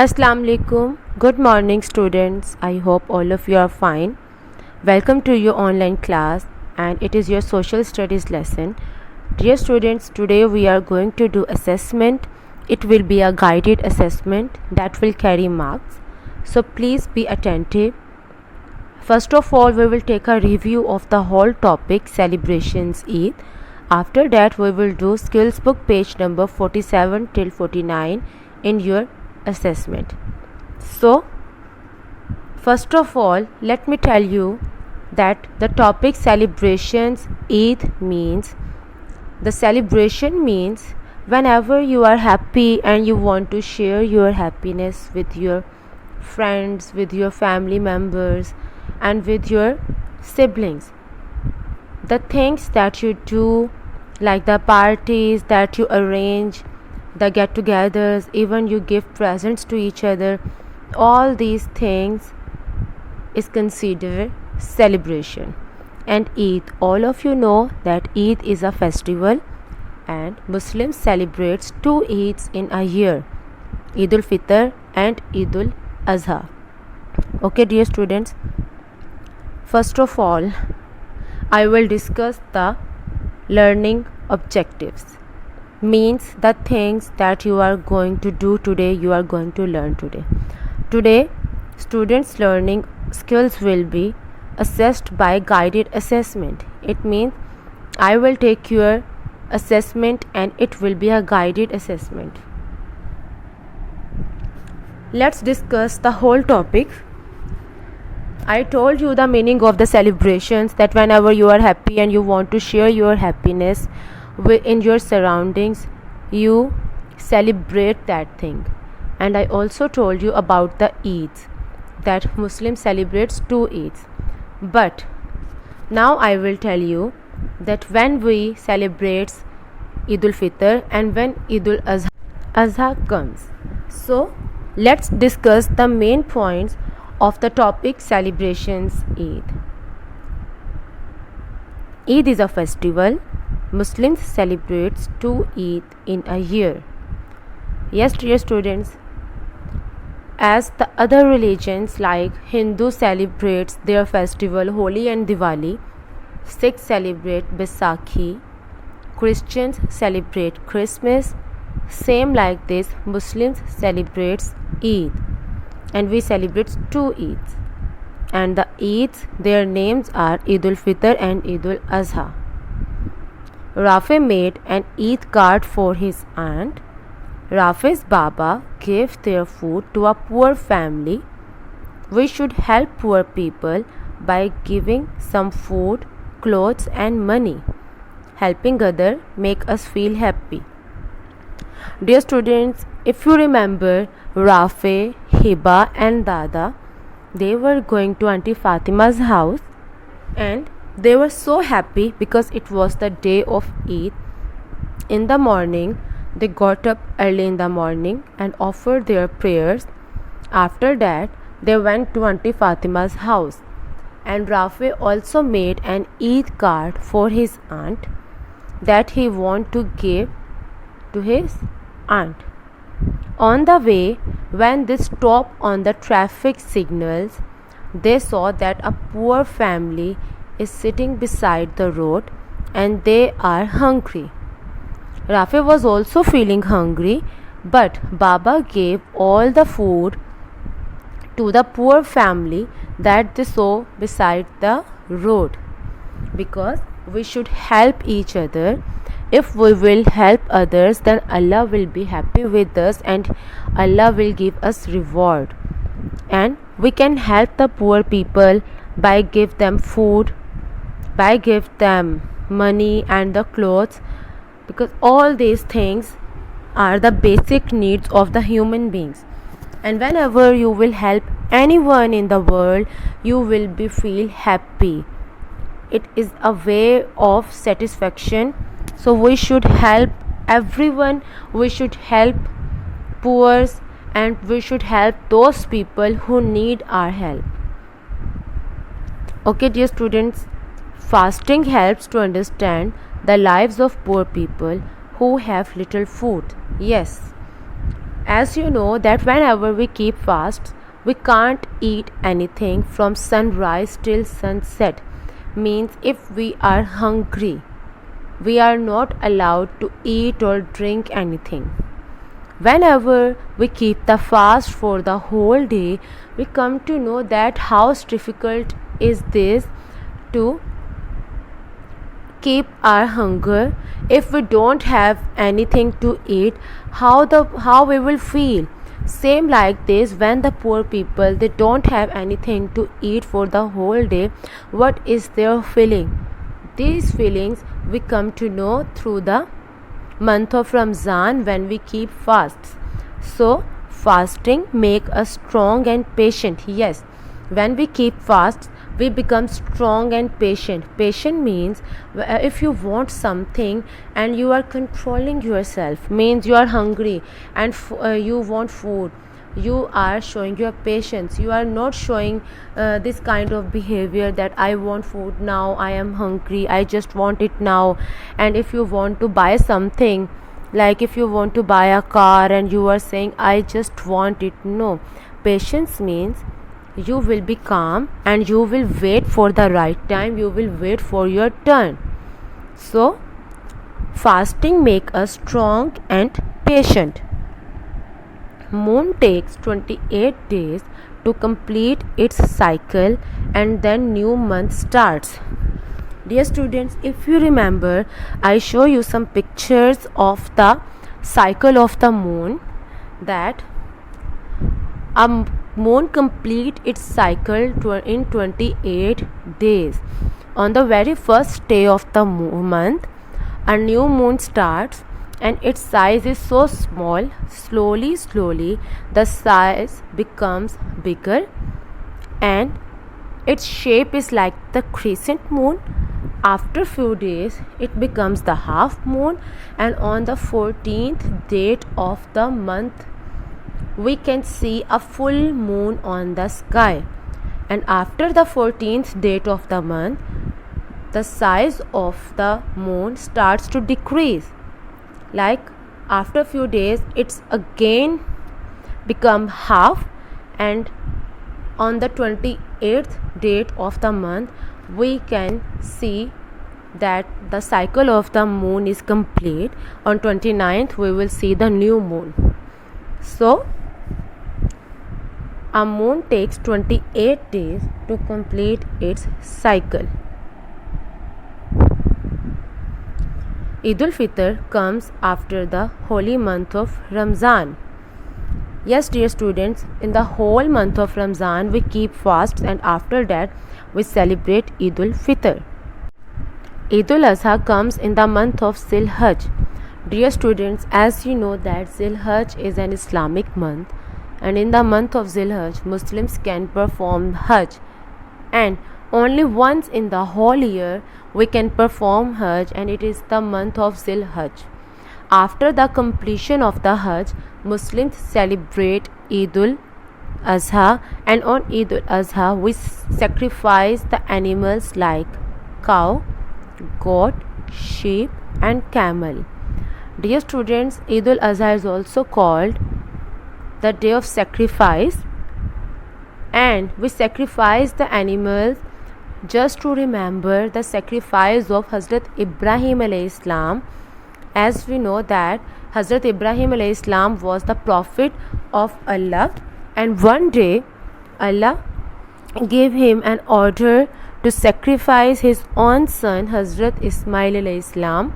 Assalamu alaikum. Good morning, students. I hope all of you are fine. Welcome to your online class, and it is your social studies lesson. Dear students, today we are going to do assessment. It will be a guided assessment that will carry marks. So please be attentive. First of all, we will take a review of the whole topic celebrations Eid. After that, we will do skills book page number 47 till 49 in your assessment. So first of all, let me tell you that the topic celebrations Eid means the celebration means whenever you are happy and you want to share your happiness with your friends, with your family members, and with your siblings. The things that you do, like the parties that you arrange, the get-togethers, even you give presents to each other, all these things is considered celebration. And Eid, all of you know that Eid is a festival, and Muslims celebrates two Eids in a year, Eid al-Fitr and Eid al-Azha. Okay, dear students, first of all, I will discuss the learning objectives. Means the things that you are going to do today, you are going to learn today. Today, students' learning skills will be assessed by guided assessment. It means I will take your assessment and it will be a guided assessment. Let's discuss the whole topic. I told you the meaning of the celebrations, that whenever you are happy and you want to share your happiness in your surroundings, you celebrate that thing. And I also told you about the Eids, that Muslim celebrates two Eids. But now I will tell you that when we celebrate Eid al-Fitr and when Eid al-Azha comes. So let's discuss the main points of the topic celebrations Eid. Eid is a festival. Muslims celebrates two Eid in a year. Yes, dear students, as the other religions like Hindu celebrates their festival Holi and Diwali, Sikhs celebrate Baisakhi, Christians celebrate Christmas, same like this Muslims celebrates Eid, and we celebrate two Eids, and the Eids, their names are Eid al-Fitr and Eid al-Azha. Rafi made an Eid card for his aunt. Rafi's Baba gave their food to a poor family. We should help poor people by giving some food, clothes and money. Helping others make us feel happy. Dear students, if you remember, Rafi, Hiba and Dada, they were going to Auntie Fatima's house, and they were so happy because it was the day of Eid. In the morning, they got up early in the morning and offered their prayers. After that, they went to Auntie Fatima's house, and Rafi also made an Eid card for his aunt that he wanted to give to his aunt. On the way, when they stopped on the traffic signals, they saw that a poor family is sitting beside the road and they are hungry. Rafi was also feeling hungry, but Baba gave all the food to the poor family that they saw beside the road, because we should help each other. If we will help others, then Allah will be happy with us and Allah will give us reward. And we can help the poor people by give them food, by give them money and the clothes, because all these things are the basic needs of the human beings. And whenever you will help anyone in the world, you will be feel happy. It is a way of satisfaction. So we should help everyone. We should help poor, and we should help those people who need our help. Okay, dear students, fasting helps to understand the lives of poor people who have little food. Yes, as you know that whenever we keep fasts, we can't eat anything from sunrise till sunset. Means if we are hungry, we are not allowed to eat or drink anything. Whenever we keep the fast for the whole day, we come to know that how difficult is this to keep our hunger. If we don't have anything to eat, how we will feel. Same like this, when the poor people, they don't have anything to eat for the whole day, what is their feeling? These feelings we come to know through the month of Ramzan when we keep fasts. So fasting make us strong and patient. Yes, when we keep fasts, we become strong and patient. Patient means if you want something and you are controlling yourself, means you are hungry and you want food, you are showing your patience. You are not showing this kind of behavior that I want food now, I am hungry, I just want it now. And if you want to buy something, like if you want to buy a car and you are saying I just want it, no. Patience means you will be calm and you will wait for the right time, you will wait for your turn. So fasting make us strong and patient. Moon takes 28 days to complete its cycle and then new month starts. Dear students, if you remember, I show you some pictures of the cycle of the moon, that a moon complete its cycle in 28 days. On the very first day of the month, a new moon starts and its size is so small. Slowly the size becomes bigger and its shape is like the crescent moon. After few days it becomes the half moon, and on the 14th date of the month we can see a full moon on the sky. And after the 14th date of the month, the size of the moon starts to decrease. Like after few days it's again become half, and on the 28th date of the month we can see that the cycle of the moon is complete. On 29th we will see the new moon. So a moon takes 28 days to complete its cycle. Eid al-Fitr comes after the holy month of Ramzan. Yes, dear students, in the whole month of Ramzan we keep fasts, and after that we celebrate Eid al-Fitr. Eid al-Adha comes in the month of Zil-Hajj. Dear students, as you know that Zil-Hajj is an Islamic month, and in the month of Zil-Hajj Muslims can perform Hajj, and only once in the whole year we can perform Hajj, and it is the month of Zil-Hajj. After the completion of the Hajj, Muslims celebrate Eid al-Adha, and on Eid al-Adha we sacrifice the animals like cow, goat, sheep and camel. Dear students, Eid al-Adha is also called the day of sacrifice, and we sacrifice the animals just to remember the sacrifice of Hazrat Ibrahim alayhi salam. As we know that Hazrat Ibrahim alayhi salam was the prophet of Allah, and one day Allah gave him an order to sacrifice his own son Hazrat Ismail alayhi salam,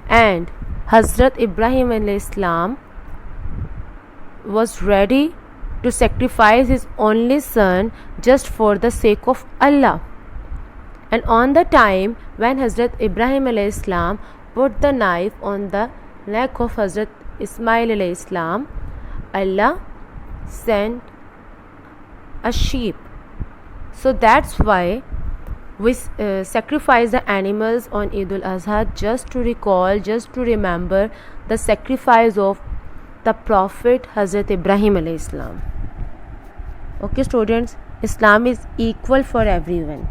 and Hazrat Ibrahim alayhi salam was ready to sacrifice his only son just for the sake of Allah. And on the time when Hazrat Ibrahim alayhi salam put the knife on the neck of Hazrat Ismail alayhi salam, Allah sent a sheep. So that's why we sacrifice the animals on Eid al-Adha, just to recall, just to remember the sacrifice of the Prophet Hazrat Ibrahim alayhi salam. Okay students, Islam is equal for everyone.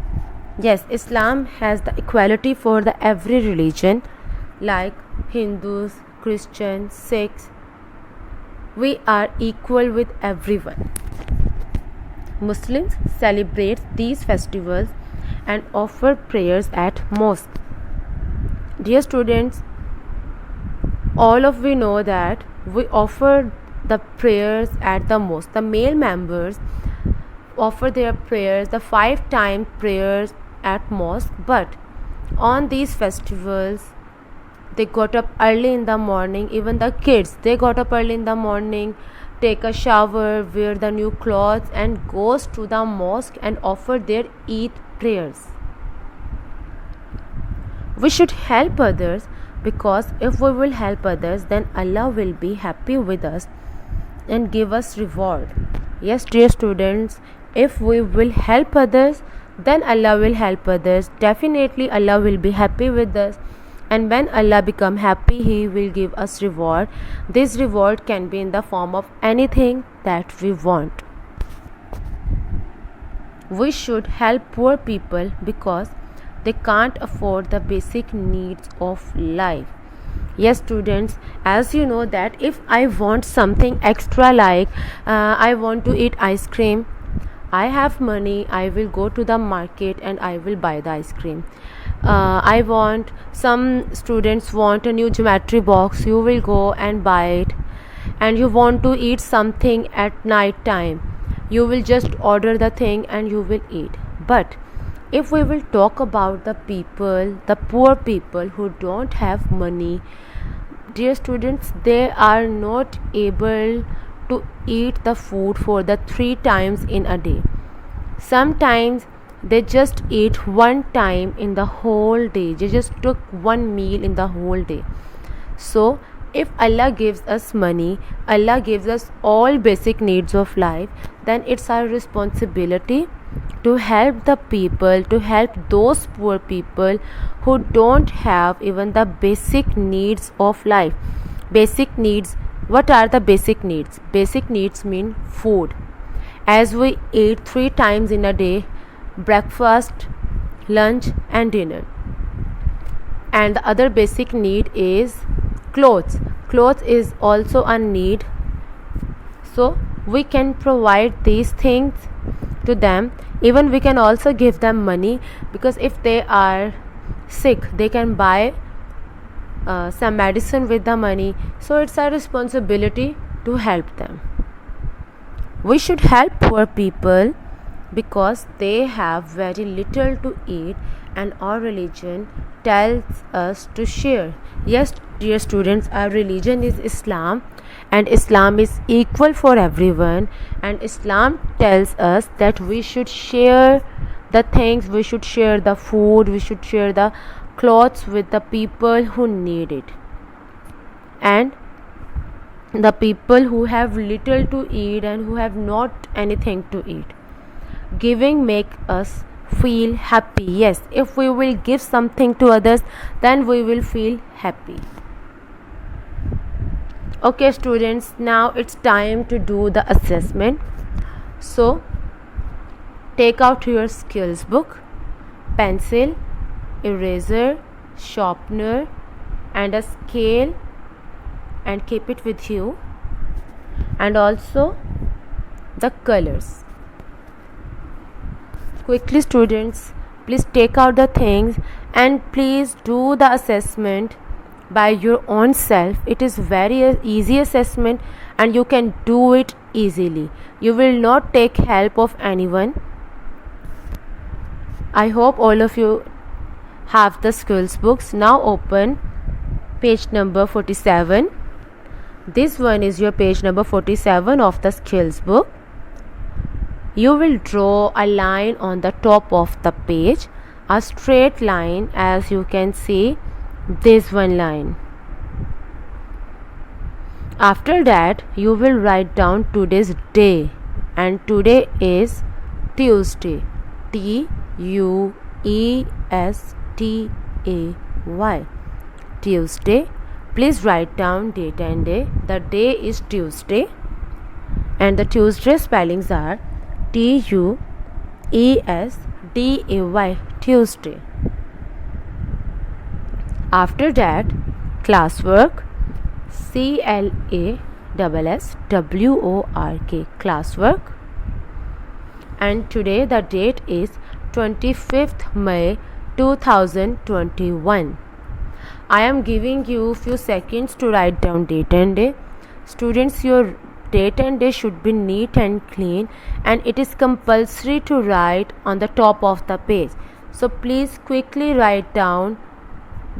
Yes, Islam has the equality for the every religion, like Hindus, Christians, Sikhs, we are equal with everyone. Muslims celebrate these festivals and offer prayers at mosque. Dear students, all of we know that we offer the prayers at the mosque. The male members offer their prayers, the 5-time prayers at mosque, but on these festivals they got up early in the morning. Even the kids, they got up early in the morning, take a shower, wear the new clothes, and goes to the mosque and offer their Eid prayers. We should help others, because if we will help others, then Allah will be happy with us and give us reward. Yes, dear students, if we will help others, then Allah will help others. Definitely Allah will be happy with us, and when Allah become happy, He will give us reward. This reward can be in the form of anything that we want. We should help poor people because they can't afford the basic needs of life. Yes, students, as you know that if I want something extra, like I want to eat ice cream, I have money, I will go to the market and I will buy the ice cream. Some students want a new geometry box, you will go and buy it. And you want to eat something at night time, you will just order the thing and you will eat. But if we will talk about the people, the poor people who don't have money, dear students, they are not able to eat the food for the 3 times in a day. Sometimes they just eat 1 time in the whole day. They just took 1 meal in the whole day. So if Allah gives us money, Allah gives us all basic needs of life, then it's our responsibility to help the people, to help those poor people who don't have even the basic needs of life. Basic needs, what are the basic needs? Basic needs mean food. As we eat 3 times in a day, breakfast, lunch and dinner. And the other basic need is clothes. Clothes is also a need. So we can provide these things to them. Even we can also give them money, because if they are sick, they can buy some medicine with the money. So it's our responsibility to help them. We should help poor people because they have very little to eat, and our religion tells us to share. Yes, dear students, our religion is Islam, and Islam is equal for everyone, and Islam tells us that we should share the things, we should share the food, we should share the clothes with the people who need it, and the people who have little to eat and who have not anything to eat. Giving makes us feel happy. Yes, if we will give something to others, then we will feel happy. Okay, students, now it's time to do the assessment. So take out your skills book, pencil, eraser, sharpener and a scale, and keep it with you, and also the colors. Quickly, students, please take out the things and please do the assessment by your own self. It is very easy assessment and you can do it easily. You will not take help of anyone. I hope all of you have the skills books. Now open page number 47. This one is your page number 47 of the skills book. You will draw a line on the top of the page, a straight line, as you can see, this one line. After that, you will write down today's day, and today is Tuesday, Tuesday, Tuesday. Please write down date and day. The day is Tuesday, and the Tuesday spellings are Tuesday, Tuesday. After that, classwork, classwork. Classwork. And today the date is 25th May 2021. I am giving you few seconds to write down date and day. Students, your date and day should be neat and clean, and it is compulsory to write on the top of the page. So please quickly write down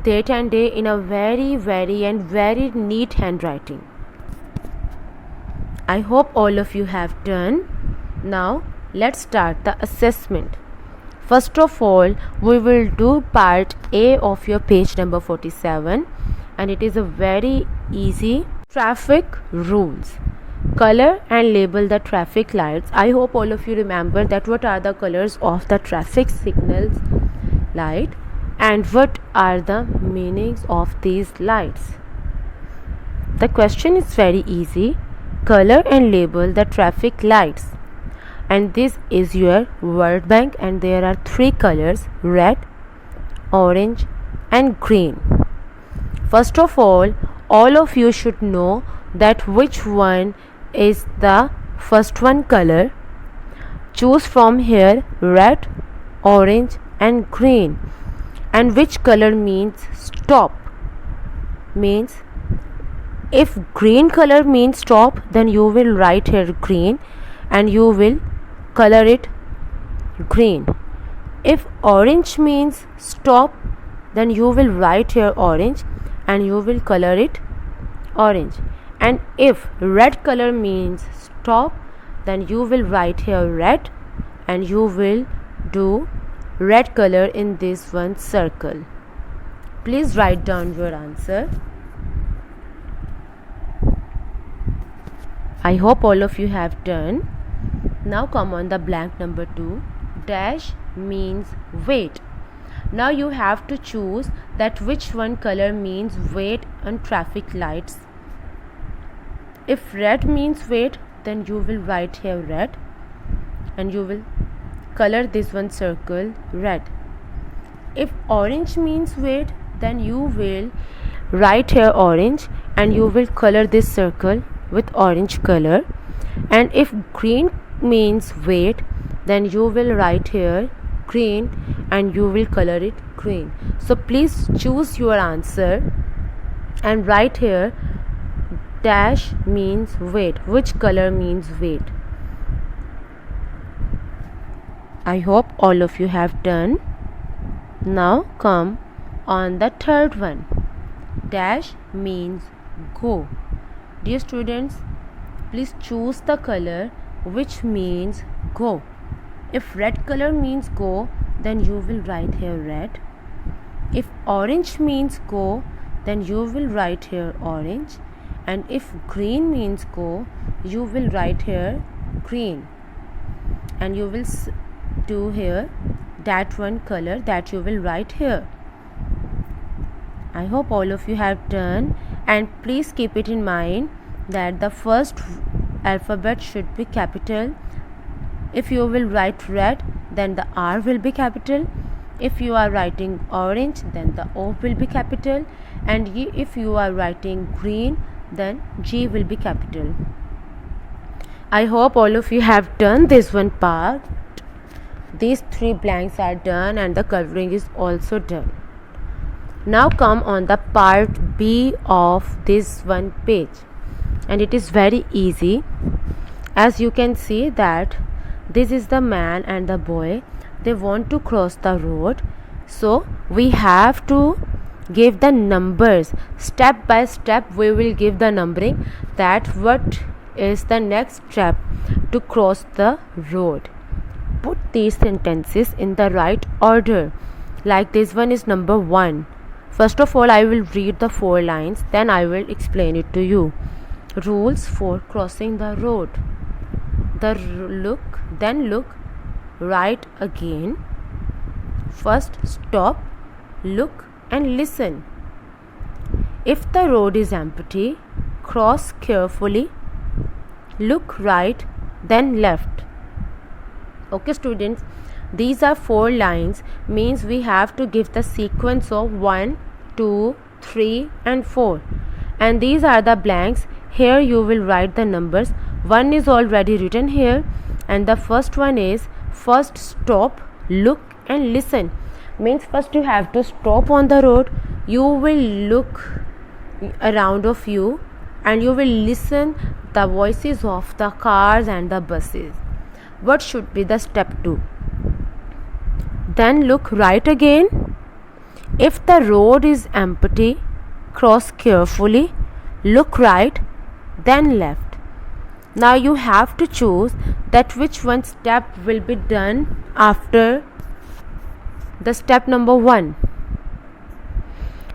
date and day in a very neat handwriting. I hope all of you have done. Now let's start the assessment. First of all, we will do part A of your page number 47, and it is a very easy traffic rules. Color and label the traffic lights. I hope all of you remember that what are the colors of the traffic signals light and what are the meanings of these lights. The question is very easy. Color and label the traffic lights. And this is your word bank, and there are three colors: red, orange and green. First of all of you should know that which one is the first one color. Choose from here red, orange and green. And which color means stop? Means if green color means stop, then you will write here green and you will color it green. If orange means stop, then you will write here orange and you will color it orange. And if red color means stop, then you will write here red and you will do red color in this one circle. Please write down your answer. I hope all of you have done. Now come on the blank number 2. Dash means wait. Now you have to choose that which one color means wait on traffic lights. If red means wait, then you will write here red and you will color this one circle red. If orange means wait, then you will write here orange and you will color this circle with orange color. And if green means wait, then you will write here green and you will color it green. So please choose your answer and write here dash means wait. Which color means wait? I hope all of you have done. Now come on the third one. Dash means go. Dear students, please choose the color which means go. If red color means go, then you will write here red. If orange means go, then you will write here orange. And if green means go, you will write here green. And you will do here that one color that you will write here. I hope all of you have done, and please keep it in mind that the first alphabet should be capital. If you will write red, then the R will be capital. If you are writing orange, then the O will be capital. And if you are writing green, then G will be capital. I hope all of you have done this one part. These three blanks are done and the coloring is also done. Now come on the part B of this one page, and it is very easy. As you can see that this is the man and the boy. They want to cross the road, so we have to give the numbers step by step. We will give the numbering that what is the next step to cross the road. Put these sentences in the right order. Like this one is number 1. First of all, I will read the 4 lines, then I will explain it to you. Rules for crossing the road. Then look, right again. First stop, look and listen. If the road is empty, cross carefully. Look right, then left. Okay students, these are 4 lines, means we have to give the sequence of 1, 2, 3 and 4. And these are the blanks. Here you will write the numbers. One is already written here, and the first one is first stop, look and listen. Means first you have to stop on the road. You will look around of you and you will listen the voices of the cars and the buses. What should be the step 2? Then look right again. If the road is empty, cross carefully, look right, then left. Now you have to choose that which one step will be done after the step number 1.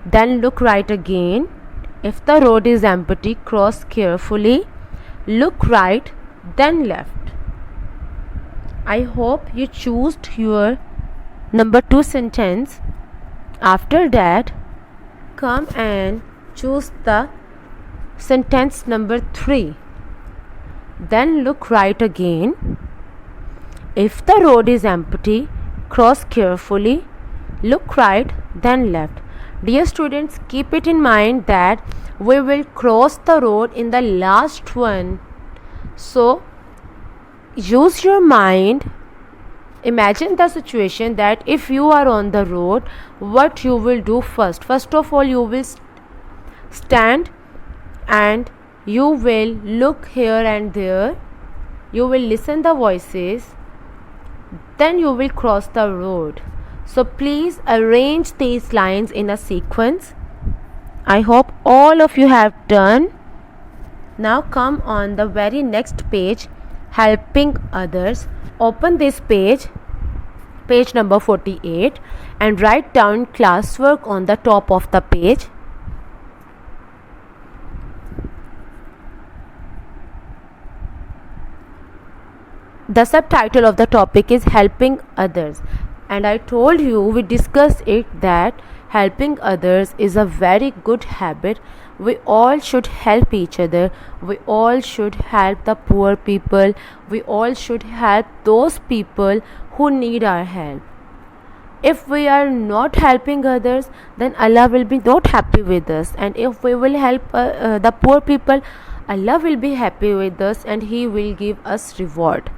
Then look right again. If the road is empty, cross carefully, look right, then left. I hope you choose your number 2 sentence. After that, come and choose the sentence number 3. Then look right again. If the road is empty, cross carefully, look right, then left. Dear students, keep it in mind that we will cross the road in the last one. So, use your mind. Imagine the situation that if you are on the road, what you will do first. First of all, you will stand and you will look here and there. You will listen the voices. Then you will cross the road. So please arrange these lines in a sequence. I hope all of you have done. Now come on the very next page, helping others. Open this page number 48, and write down classwork on the top of the page. The subtitle of the topic is helping others, and I told you, we discussed it, that helping others is a very good habit. We all should help each other. We all should help the poor people. We all should help those people who need our help. If we are not helping others, then Allah will be not happy with us. And if we will help the poor people, Allah will be happy with us and He will give us reward.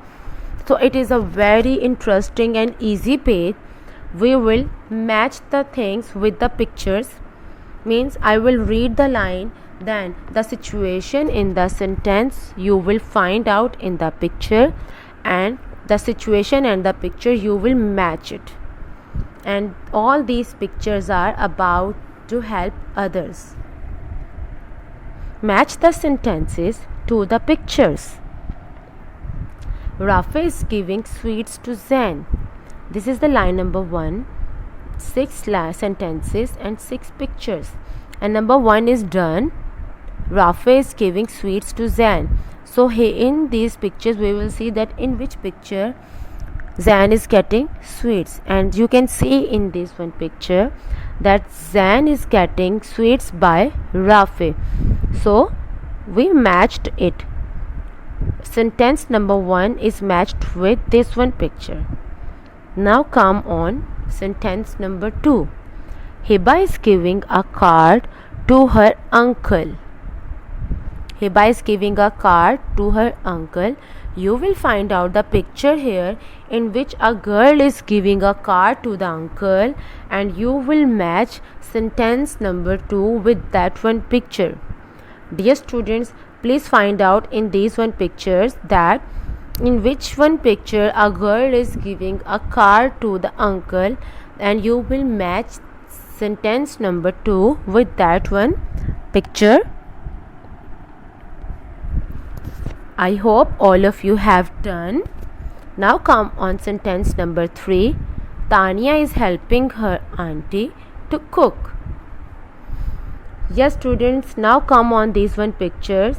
So it is a very interesting and easy page. We will match the things with the pictures. Means I will read the line, then the situation in the sentence you will find out in the picture, and the situation and the picture you will match it. And all these pictures are about to help others. Match the sentences to the pictures. Rafi is giving sweets to Zain. This is the line number 1. 6 sentences and 6 pictures. And number 1 is done. Rafi is giving sweets to Zain. So in these pictures we will see that in which picture Zain is getting sweets. And you can see in this one picture that Zain is getting sweets by Rafi. So we matched it. Sentence number 1 is matched with this one picture. Now come on sentence number 2. Hiba is giving a card to her uncle. Hiba is giving a card to her uncle. You will find out the picture here in which a girl is giving a card to the uncle, and you will match sentence number 2 with that one picture. Dear students, please find out in these one pictures that in which one picture a girl is giving a card to the uncle, and you will match sentence number 2 with that one picture. I hope all of you have done. Now come on sentence number 3. Tanya is helping her auntie to cook. Yes students, now come on these one pictures.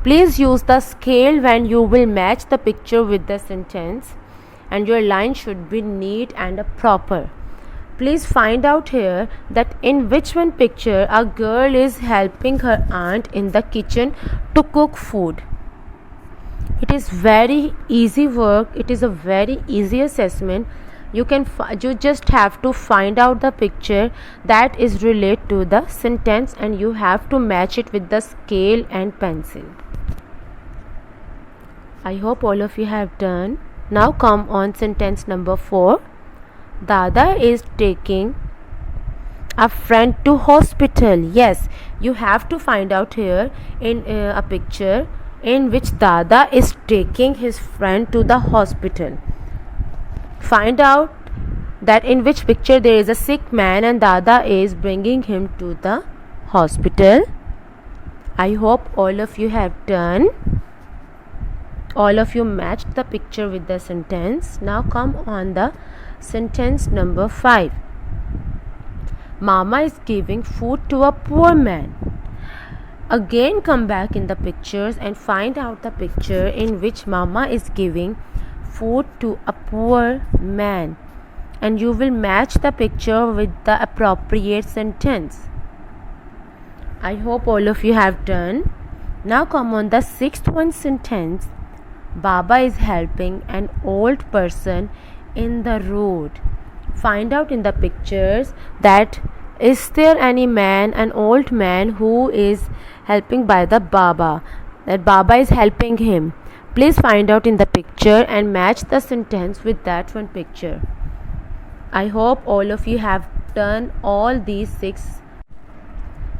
Please use the scale when you will match the picture with the sentence, and your line should be neat and proper. Please find out here that in which one picture a girl is helping her aunt in the kitchen to cook food. It is very easy work. It is a very easy assessment. you just have to find out the picture that is related to the sentence, and you have to match it with the scale and pencil. I hope all of you have done. Now come on sentence number 4. Dada is taking a friend to hospital. Yes, you have to find out here in a picture in which Dada is taking his friend to the hospital. Find out that in which picture there is a sick man and Dada is bringing him to the hospital. I hope all of you have done. All of you matched the picture with the sentence. Now come on the sentence number 5. Mama is giving food to a poor man. Again come back in the pictures and find out the picture in which Mama is giving food to a poor man, and you will match the picture with the appropriate sentence. I hope all of you have done. Now come on the 6th one sentence. Baba is helping an old person in the road. Find out in the pictures that is there any man, an old man who is helping by the Baba, that Baba is helping him. Please find out in the picture and match the sentence with that one picture. I hope all of you have done all these 6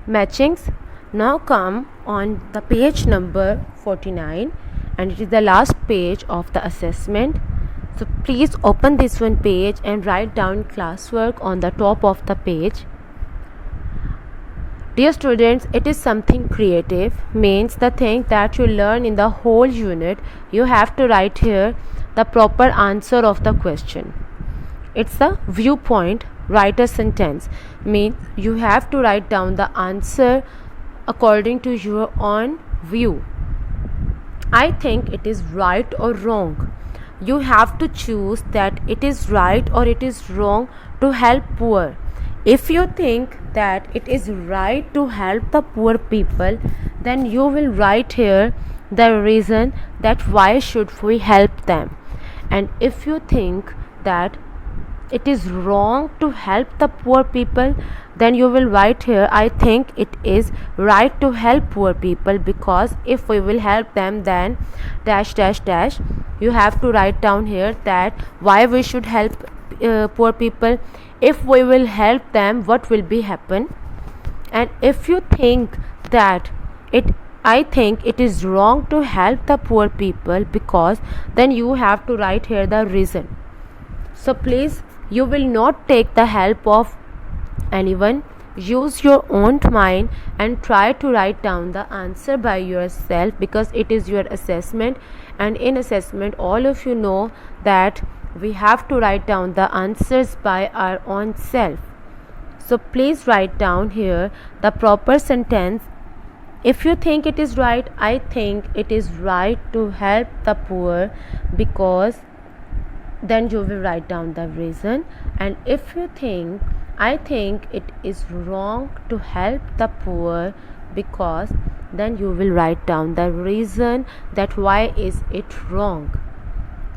matchings. Now come on the page number 49, and it is the last page of the assessment. So please open this one page and write down classwork on the top of the page. Dear students, it is something creative, means the thing that you learn in the whole unit. You have to write here the proper answer of the question. It's a viewpoint. Write a sentence, means you have to write down the answer according to your own view. I think it is right or wrong. You have to choose that it is right or it is wrong to help poor. If you think that it is right to help the poor people, then you will write here the reason that why should we help them. And if you think that it is wrong to help the poor people, then you will write here I think it is right to help poor people, because if we will help them, then dash dash dash. You have to write down here that why we should help poor people. If we will help them, what will be happen. And if you think that I think it is wrong to help the poor people, because then you have to write here the reason. So please, you will not take the help of anyone. Use your own mind and try to write down the answer by yourself, because it is your assessment, and in assessment all of you know that we have to write down the answers by our own self. So please write down here the proper sentence. If you think it is right, I think it is right to help the poor, because then you will write down the reason. And if you think I think it is wrong to help the poor, because then you will write down the reason that why is it wrong.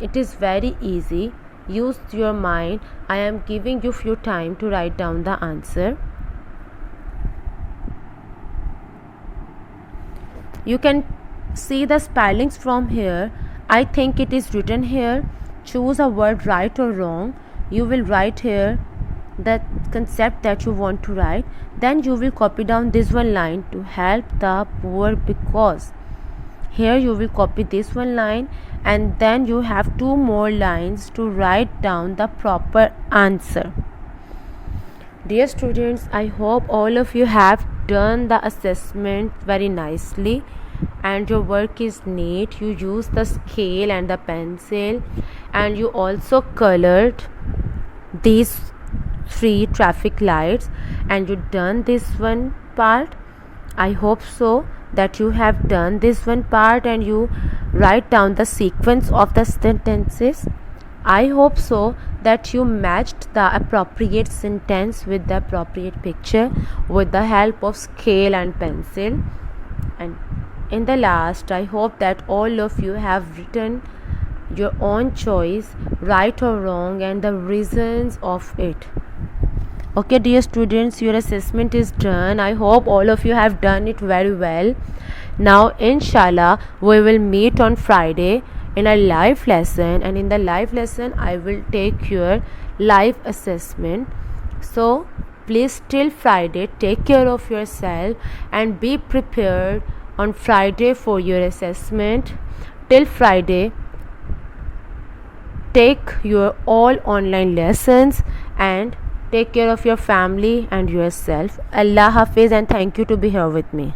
It is very easy. Use your mind. I am giving you few time to write down the answer. You can see the spellings from here. I think it is written here. Choose a word right or wrong. You will write here the concept that you want to write. Then you will copy down this one line to help the poor, because here you will copy this one line, and then you have 2 more lines to write down the proper answer. Dear students, I hope all of you have done the assessment very nicely and your work is neat. You use the scale and the pencil, and you also colored these 3 traffic lights, and you done this one part. I hope so that you have done this one part and you write down the sequence of the sentences. I hope so that you matched the appropriate sentence with the appropriate picture with the help of scale and pencil. And in the last, I hope that all of you have written your own choice, right or wrong, and the reasons of it. Okay, dear students, your assessment is done. I hope all of you have done it very well. Now, inshallah, we will meet on Friday in a live lesson, and in the live lesson, I will take your live assessment. So, please, till Friday, take care of yourself and be prepared on Friday for your assessment. Till Friday, take your all online lessons and take care of your family and yourself. Allah Hafiz, and thank you to be here with me.